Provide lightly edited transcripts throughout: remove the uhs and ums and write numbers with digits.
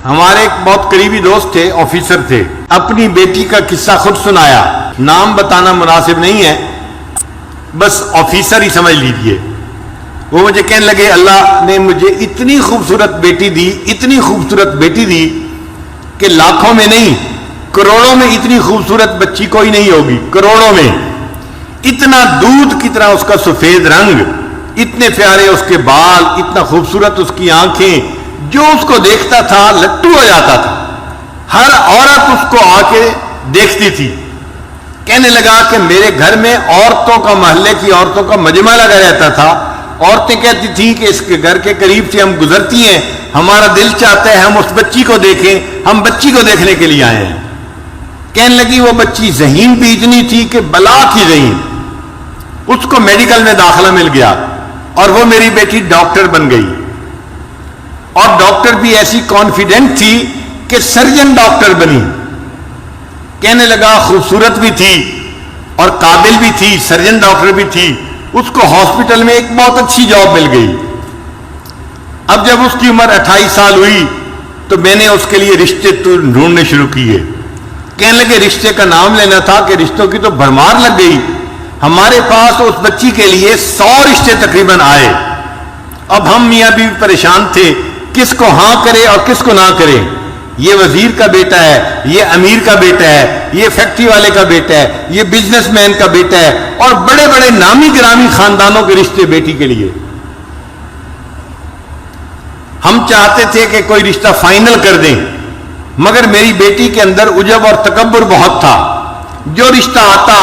ہمارے ایک بہت قریبی دوست تھے، آفیسر تھے، اپنی بیٹی کا قصہ خود سنایا، نام بتانا مناسب نہیں ہے، بس آفیسر ہی سمجھ لیجئے۔ وہ مجھے کہنے لگے اللہ نے مجھے اتنی خوبصورت بیٹی دی، اتنی خوبصورت بیٹی دی کہ لاکھوں میں نہیں، کروڑوں میں اتنی خوبصورت بچی کوئی نہیں ہوگی، کروڑوں میں۔ اتنا دودھ کی طرح اس کا سفید رنگ، اتنے پیارے اس کے بال، اتنا خوبصورت اس کی آنکھیں، جو اس کو دیکھتا تھا لٹو ہو جاتا تھا۔ ہر عورت اس کو آ کے دیکھتی تھی۔ کہنے لگا کہ میرے گھر میں عورتوں کا، محلے کی عورتوں کا مجمع لگا رہتا تھا۔ عورتیں کہتی تھیں کہ اس کے گھر کے قریب سے ہم گزرتی ہیں، ہمارا دل چاہتا ہے ہم اس بچی کو دیکھیں، ہم بچی کو دیکھنے کے لیے آئے ہیں۔ کہنے لگی وہ بچی ذہین بھی اتنی تھی کہ بلا تھی ذہین۔ اس کو میڈیکل میں داخلہ مل گیا اور وہ میری بیٹی ڈاکٹر بن گئی، اور ڈاکٹر بھی ایسی کانفیڈنٹ تھی کہ سرجن ڈاکٹر بنی۔ کہنے لگا خوبصورت بھی تھی اور قابل بھی تھی، سرجن ڈاکٹر بھی تھی۔ اس کو ہاسپٹل میں ایک بہت اچھی جاب مل گئی۔ اب جب اس کی عمر 28 سال ہوئی تو میں نے اس کے لیے رشتے ڈھونڈنے شروع کیے۔ کہنے لگے رشتے کا نام لینا تھا کہ رشتوں کی تو بھرمار لگ گئی۔ ہمارے پاس اس بچی کے لیے 100 رشتے تقریباً آئے۔ اب ہم میاں بیوی پریشان تھے، کس کو ہاں کرے اور کس کو نہ کرے۔ یہ وزیر کا بیٹا ہے، یہ امیر کا بیٹا ہے، یہ فیکٹری والے کا بیٹا ہے، یہ بزنس مین کا بیٹا ہے، اور بڑے بڑے نامی گرامی خاندانوں کے رشتے بیٹی کے لیے۔ ہم چاہتے تھے کہ کوئی رشتہ فائنل کر دیں، مگر میری بیٹی کے اندر عجب اور تکبر بہت تھا۔ جو رشتہ آتا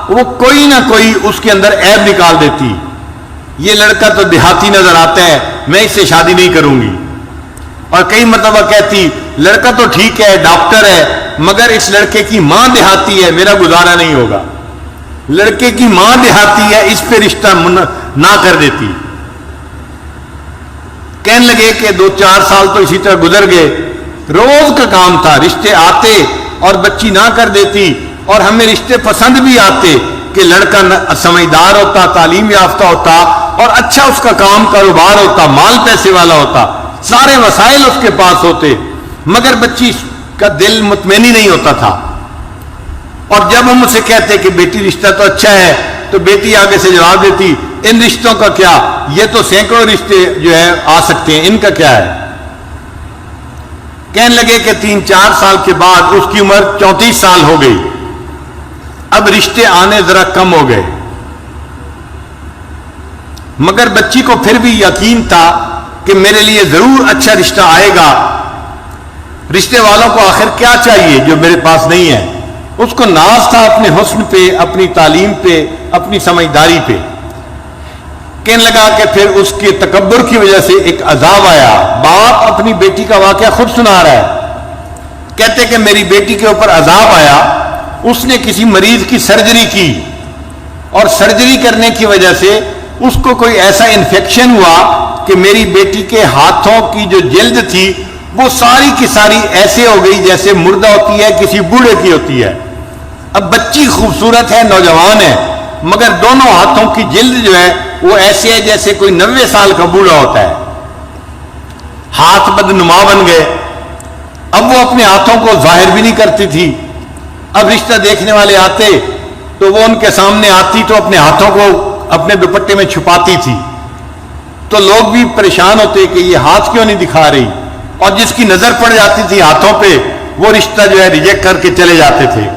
وہ کوئی نہ کوئی اس کے اندر عیب نکال دیتی۔ یہ لڑکا تو دیہاتی نظر آتا ہے، میں اس سے شادی نہیں کروں گی۔ اور کئی مرتبہ کہتی لڑکا تو ٹھیک ہے، ڈاکٹر ہے، مگر اس لڑکے کی ماں دیہاتی ہے، میرا گزارا نہیں ہوگا۔ لڑکے کی ماں دیہاتی ہے، اس پہ رشتہ نہ کر دیتی۔ کہنے لگے کہ 2-4 سال تو اسی طرح گزر گئے۔ روز کا کام تھا، رشتے آتے اور بچی نہ کر دیتی، اور ہمیں رشتے پسند بھی آتے کہ لڑکا سمجھدار ہوتا، تعلیم یافتہ ہوتا، اور اچھا اس کا کام کاروبار ہوتا، مال پیسے والا ہوتا، سارے وسائل اس کے پاس ہوتے، مگر بچی کا دل مطمئن ہی نہیں ہوتا تھا۔ اور جب ہم اسے کہتے کہ بیٹی رشتہ تو اچھا ہے، تو بیٹی آگے سے جواب دیتی ان رشتوں کا کیا، یہ تو سینکڑوں رشتے جو ہے آ سکتے ہیں، ان کا کیا ہے۔ کہنے لگے کہ 3-4 سال کے بعد اس کی عمر 34 سال ہو گئی، اب رشتے آنے ذرا کم ہو گئے، مگر بچی کو پھر بھی یقین تھا کہ میرے لیے ضرور اچھا رشتہ آئے گا۔ رشتے والوں کو آخر کیا چاہیے جو میرے پاس نہیں ہے۔ اس کو ناز تھا اپنے حسن پہ، اپنی تعلیم پہ، اپنی سمجھداری پہ۔ کہنے لگا کہ پھر اس کے تکبر کی وجہ سے ایک عذاب آیا۔ باپ اپنی بیٹی کا واقعہ خود سنا رہا ہے، کہتے کہ میری بیٹی کے اوپر عذاب آیا، اس نے کسی مریض کی سرجری کی، اور سرجری کرنے کی وجہ سے اس کو کوئی ایسا انفیکشن ہوا کہ میری بیٹی کے ہاتھوں کی جو جلد تھی وہ ساری کی ساری ایسے ہو گئی جیسے مردہ ہوتی ہے، کسی بوڑھے کی ہوتی ہے۔ اب بچی خوبصورت ہے، نوجوان ہے، مگر دونوں ہاتھوں کی جلد جو ہے وہ ایسے ہے جیسے کوئی 90 سال کا بوڑھا ہوتا ہے۔ ہاتھ بدنما بن گئے۔ اب وہ اپنے ہاتھوں کو ظاہر بھی نہیں کرتی تھی۔ اب رشتہ دیکھنے والے آتے تو وہ ان کے سامنے آتی تو اپنے ہاتھوں کو اپنے دوپٹے میں چھپاتی تھی، تو لوگ بھی پریشان ہوتے کہ یہ ہاتھ کیوں نہیں دکھا رہی، اور جس کی نظر پڑ جاتی تھی ہاتھوں پہ وہ رشتہ جو ہے ریجیکٹ کر کے چلے جاتے تھے۔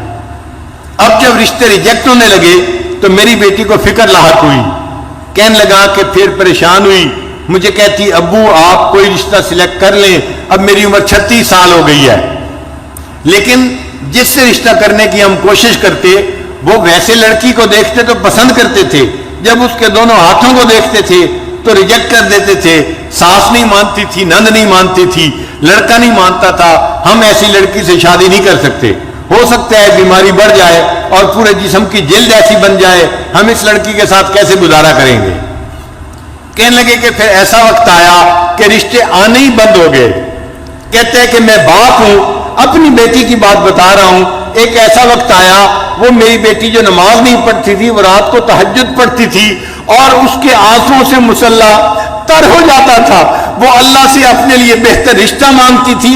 اب جب رشتے ریجیکٹ ہونے لگے تو میری بیٹی کو فکر لاحق ہوئی۔ کہنے لگا کہ پھر پریشان ہوئی، مجھے کہتی ابو آپ کوئی رشتہ سلیکٹ کر لیں، اب میری عمر 36 سال ہو گئی ہے، لیکن جس سے رشتہ کرنے کی ہم کوشش کرتے وہ ویسے لڑکی کو دیکھتے تو پسند کرتے تھے، جب اس کے دونوں ہاتھوں کو دیکھتے تھے تو ریجیکٹ کر دیتے تھے۔ ساس نہیں مانتی تھی، نند نہیں مانتی تھی، لڑکا نہیں مانتا تھا، ہم ایسی لڑکی سے شادی نہیں کر سکتے، ہو سکتا ہے بیماری بڑھ جائے اور پورے جسم کی جلد ایسی بن جائے، ہم اس لڑکی کے ساتھ کیسے گزارا کریں گے۔ کہنے لگے کہ پھر ایسا وقت آیا کہ رشتے آنے ہی بند ہو گئے۔ کہتے ہیں کہ میں باپ ہوں، اپنی بیٹی کی بات بتا رہا ہوں، ایک ایسا وقت آیا وہ میری بیٹی جو نماز نہیں پڑھتی تھی، وہ رات کو تہجد پڑھتی تھی، اور اس کے آنسوں سے مصلی تر ہو جاتا تھا، وہ اللہ سے اپنے لیے بہتر رشتہ مانگتی تھی